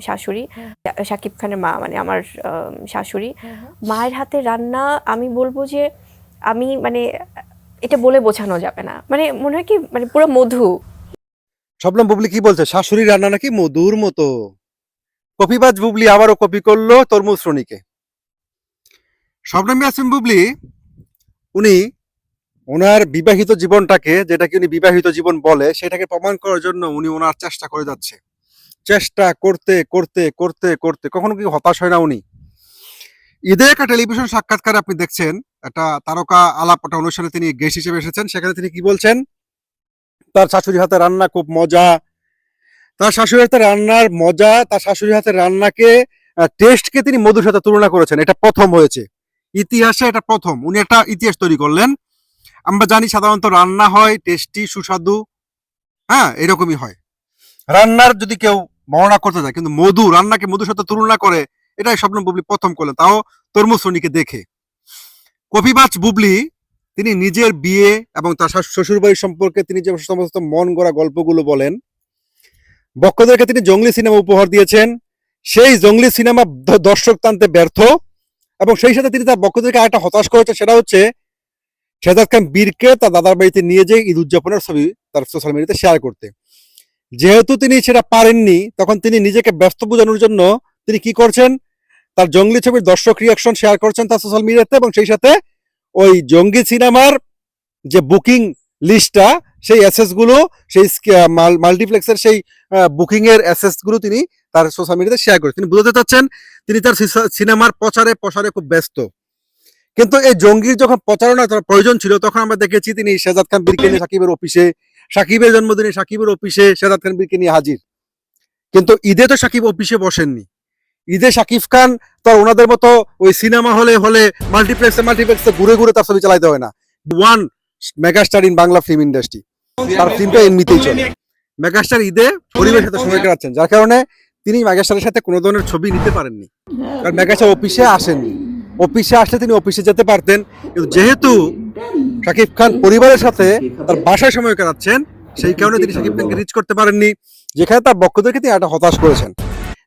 শাশুড়ি, শাকিব খানের মা মানে আমার শাশুড়ি, মায়ের হাতে রান্না আমি বলবো যে আমি মানে এটা বলে বোঝানো যাবে না, মানে মনে হয় কি মানে পুরো মধু। শবনম বুবলি কি বলছে? শাশুড়ি রান্না নাকি মধুর মতো। কপিবাজ বুবলি আবারও কপি করলো তরমুজ রনিকে। শবনম ইয়াসমিন বুবলি উনি ওনার বিবাহিত জীবনটাকে, যেটাকে উনি বিবাহিত জীবন বলে, সেটাকে প্রমাণ করার জন্য উনি ওনার চেষ্টা করে যাচ্ছে। চেষ্টা করতে করতে করতে করতে কখনো কি হতাশ হয় না উনি? ঈদে একটা টেলিভিশন সাক্ষাৎকারে আপনি দেখছেন, একটা তারকা আলাপ একটা অনুষ্ঠানে তিনি গেস্ট হিসেবে এসেছেন। সেখানে তিনি কি বলছেন? তার শাশুড়ি হাতে রান্না খুব মজা, তার শাশুড়ি হাতে রান্নার মজা, তার শাশুড়ি হাতে রান্নাকে টেস্টকে তিনি মধুর সাথে তুলনা করেছেন। এটা প্রথম হয়েছে ইতিহাসে, এটা প্রথম উনি একটা ইতিহাস তৈরি করলেন। আমরা জানি সাধারণত রান্না হয় টেস্টি, সুস্বাদু, হ্যাঁ এরকমই হয়। রান্নার যদি কেউ বর্ণনা করতে যায়, কিন্তু মধু, রান্নাকে মধুর সাথে তুলনা করে, এটাই শবনম বুবলি প্রথম করলেন, তাও তরমুজ রনিকে দেখে। কপিবাজ বুবলি তিনি নিজের বিয়ে এবং তার শ্বশুরবাড়ির সম্পর্কে তিনি যে সমস্ত মন গড়া গল্পগুলো বলেন, ভক্তদেরকে তিনি জঙ্গলি সিনেমা উপহার দিয়েছেন। সেই জঙ্গলি সিনেমা দর্শক টানতে ব্যর্থ, এবং সেই সাথে তিনি তার ভক্তদেরকে আরেকটা হতাশ করেছে, সেটা হচ্ছে শেহজাদ খান বীরকে তার দাদার বাড়িতে নিয়ে যেয়ে ঈদ উদযাপনের ছবি তার সোশ্যাল মিডিয়াতে শেয়ার করতে। যেহেতু তিনি সেটা পারেননি, তখন তিনি নিজেকে ব্যস্ত বোঝানোর জন্য তিনি কি করছেন, তার জঙ্গলি ছবির দর্শক রিয়াকশন শেয়ার করছেন তার সোশ্যাল মিডিয়াতে, এবং সেই সাথে ওই জঙ্গি সিনেমার যে বুকিং লিস্টটা, সেই অ্যাসেস গুলো, সেই মাল্টিপ্লেক্সের সেই বুকিং এর অ্যাসেস গুলো তিনি তার সোশ্যাল মিডিয়াতে শেয়ার করেন। তিনি বুঝাতে চাচ্ছেন তিনি তার সিনেমার প্রচারে খুব ব্যস্ত। কিন্তু এই জঙ্গির যখন প্রচারণা প্রয়োজন ছিল, তখন আমরা দেখেছি তিনি শেহজাদ খান বীরকে নিয়ে সাকিবের অফিসে, সাকিবের জন্মদিনে সাকিবের অফিসে শেহজাদ খান বীরকে নিয়ে হাজির। কিন্তু ঈদে তো সাকিব অফিসে বসেননি। ঈদে সাকিব খান তো ওনাদের মতো ওই সিনেমা হলে মাল্টিপ্লেক্সে ঘুরে ঘুরে তার ছবি চালাইতে হয় না। One megastar in Bangla film industry, তার ফিল্মটা এমনিতেই চলে। মেগাস্টার ঈদে পরিবারের সাথে সময় কাটাচ্ছেন, যার কারণে তিনি মেগাস্টারের সাথে কোনো ধরনের ছবি নিতে পারেননি, কারণ মেগাস্টার অফিসে আসেননি। অফিসে আসলে তিনি অফিসে যেতে পারতেন, কিন্তু যেহেতু শাকিব খান পরিবারের সাথে তার বাসায় সময় কাটাচ্ছেন, সেই কারণে তিনি শাকিব খানকে রিচ করতে পারেননি, যেখানে তার ভক্তদেরকে তিনি একটা হতাশ করেছেন।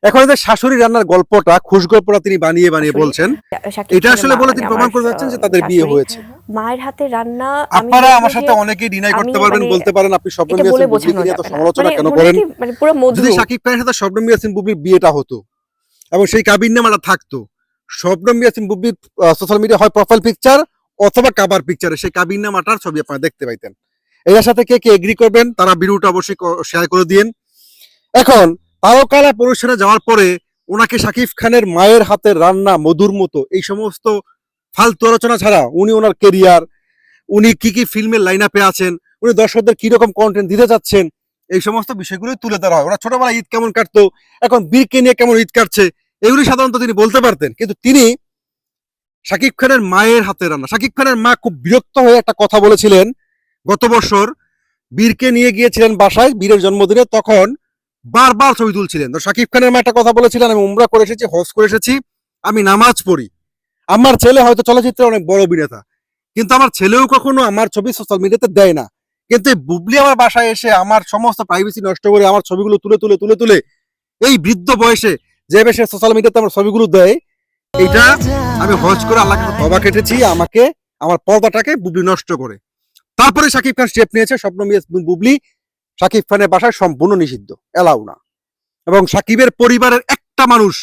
এখন যে শাশুড়ি রান্নার গল্পটা, খুশ গল্পটা তিনি বানিয়ে বানিয়ে বলছেন, এটা আসলে বলে তিনি প্রমাণ করে যাচ্ছেন যে তাদের বিয়ে হয়েছে। মায়ের হাতে রান্না আপনারা আমার সাথে অনেকেই ডিনাই করতে পারবেন, বলতে পারেন আপনি শবনম ইয়াসমিন বুবলিকে নিয়ে এত সমালোচনা কেন করেন। যদি শাকিব খানের সাথে শবনম ইয়াসমিন বুবলির বিয়েটা হতো এবং সেই কাবিননামাটা থাকতো, শবনম ইয়াসমিন বুবলির সোশ্যাল মিডিয়া হয় প্রোফাইল পিকচার অথবা কভার পিকচারে সেই কাবিননামাটার ছবি আপনারা দেখতে পাইতেন। এর সাথে কে কে এগ্রি করবেন তারা ভিডিওটা অবশ্যই শেয়ার করে দিন। এখন তারকালা অনুষ্ঠানে যাওয়ার পরে ওনাকে শাকিব খানের মায়ের হাতের রান্না মধুর মতো, এই সমস্ত ফালতু আলোচনা ছাড়া উনি ওনার কেরিয়ার, উনি কি কি ফিল্মের লাইন আপে আছেন, উনি দর্শকদের কিরকম কন্টেন্ট দিতে যাচ্ছেন, এই সমস্ত বিষয়গুলো তুলে ধরা হয়। ওনার ছোটবেলায় ঈদ কেমন কাটতো, এখন বীরকে নিয়ে কেমন ঈদ কাটছে, এগুলি সাধারণত তিনি বলতে পারতেন। কিন্তু তিনি শাকিব খানের মায়ের হাতের রান্না, শাকিব খানের মা খুব বিরক্ত হয়ে একটা কথা বলেছিলেন গত বছর, বীরকে নিয়ে গিয়েছিলেন বাসায় বীরের জন্মদিনে, তখন বারবার ছবি তুলছিলেন। তো শাকিব খানের মা একটা কথা বলেছিলেন, আমি উমরা করে এসেছি, হজ করে এসেছি, আমি নামাজ পড়ি, আমার ছেলে হয়তো চলচ্চিত্রে অনেক বড় অভিনেতা, কিন্তু আমার ছেলেও কখনো আমার ছবি সোশ্যাল মিডিয়াতে দেয় না। কিন্তু এই বুবলি আমার বাসায় এসে আমার সমস্ত প্রাইভেসি নষ্ট করে আমার ছবিগুলো তুলে তুলে তুলে তুলে এই বৃদ্ধ বয়সে যে বেশি সোশ্যাল মিডিয়াতে আমার ছবিগুলো দেয়, এটা আমি হজ করে আল্লাহকে তওবা কেটেছি, আমাকে আমার পর্দাটাকে বুবলি নষ্ট করে। তারপরে শাকিব খান স্টেপ নিয়েছে, শবনম ইয়াসমিন বুবলি শাকিব খানের বাসায় সম্পূর্ণ নিষিদ্ধ, এলাও না। এবং শাকিবের পরিবারের একটা মানুষ,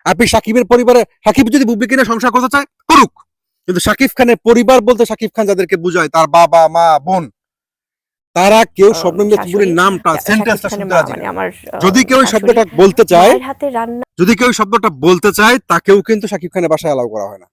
আপনি শাকিবের পরিবারে, শাকিব যদি বুবলিকে নিয়ে সংসার করতে চায় করুক, কিন্তু শাকিব খানের পরিবার বলতে শাকিব খান যাদেরকে বুঝায়, তার বাবা মা বোন, তারা কেউ শবনম ইয়াসমিন বুবলির নামটা, সেন্টেন্সটা শুনতে রাজি না। যদি কেউ এই শব্দটা বলতে চায়, যদি কেউ শব্দটা বলতে চায়, তাকেও কিন্তু শাকিব খানের বাসায় এলাও করা হয় না।